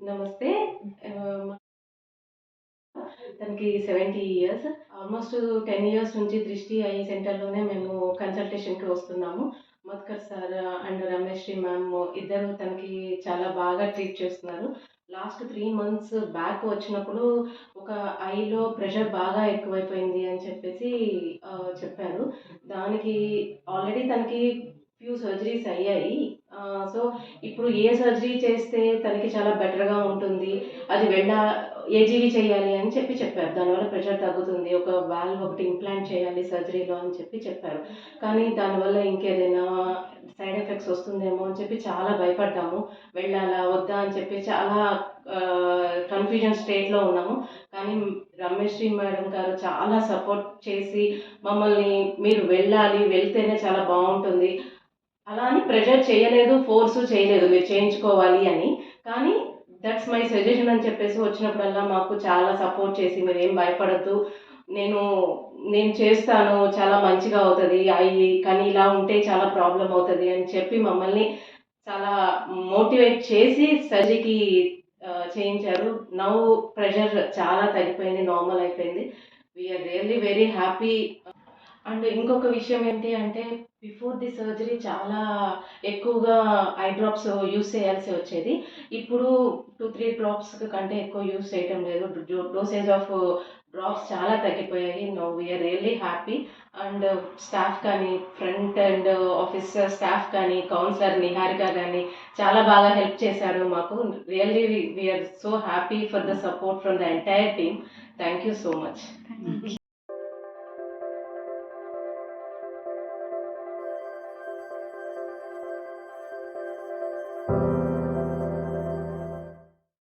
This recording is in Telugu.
నమస్తే. ఆహ్, తనకి 70 ఇయర్స్. ఆల్‌మోస్ట్ 10 ఇయర్స్ నుంచి దృష్టి ఐ సెంటర్‌లోనే మేము కన్సల్టేషన్‌కి వస్తున్నాము. మధుకర్ సార్ అండ్ రమేశ్‌శ్రీ మ్యామ్ ఇద్దరు తనకి చాలా బాగా ట్రీట్ చేస్తున్నారు. లాస్ట్ 3 మంత్స్ బ్యాక్ వచ్చినప్పుడు ఒక ఐలో ప్రెషర్ బాగా ఎక్కువైపోయింది అని చెప్పేసి చెప్పారు. దానికి ఆల్రెడీ తనకి ఫ్యూ సర్జరీస్ అయ్యాయి. సో, ఇప్పుడు ఏ సర్జరీ చేస్తే తనకి చాలా బెటర్‌గా ఉంటుంది. అది ఏజీవి చేయాలి అని చెప్పారు. దానివల్ల ప్రెషర్ తగ్గుతుంది. ఒక వాల్వ్ ఒకటి ఇంప్లాంట్ చేయాలి సర్జరీలో అని చెప్పారు. కానీ దానివల్ల ఇంకేదైనా సైడ్ ఎఫెక్ట్స్ వస్తుందేమో అని చెప్పి చాలా భయపడ్డాము. వెళ్ళాలా? వద్దా? అని చెప్పి చాలా కన్‌ఫ్యూజన్ స్టేట్‌లో ఉన్నాము. కానీ రమేశ్‌శ్రీ మేడం గారు చాలా సపోర్ట్ చేసి మమ్మల్ని మీరు వెళ్ళాలి, వెళ్తేనే చాలా బావుంటుంది. అలా అని ప్రెషర్ చేయలేదు, ఫోర్సు చేయలేదు మీరు చేయించుకోవాలి అని. కానీ దట్స్ మై సజెషన్ అని చెప్పేసి వచ్చినప్పుడల్లా మాకు చాలా సపోర్ట్ చేసి మీరేం భయపడొద్దు. నేను నేను చేస్తాను. చాలా మంచిగా అవుతది. కానీ ఇలా ఉంటే చాలా ప్రాబ్లమ్ అవుతది అని చెప్పి మమ్మల్ని చాలా మోటివేట్ చేసి సర్జరీకి చేయించారు. నౌ ప్రెషర్ చాలా తగ్గిపోయింది. నార్మల్ అయిపోయింది. We are really very happy. And ఇంకొక విషయం ఏంటి అంటే, బిఫోర్ ది సర్జరీ చాలా ఎక్కువగా ఐ డ్రాప్స్ యూజ్ చేయాల్సి వచ్చేది. ఇప్పుడు 2, 3 డ్రాప్స్ కంటే ఎక్కువ యూజ్ చేయటం లేదు. డోసేజ్ ఆఫ్ డ్రాప్స్ చాలా తగ్గిపోయాయి. Now we are really happy. And staff కానీ, ఫ్రంట్ అండ్ ఆఫీస్ స్టాఫ్ కానీ, కౌన్సిలర్ నిహారిక గాని చాలా బాగా హెల్ప్ చేశారు మాకు. Really we are so happy for the support from the entire team. Thank you so much.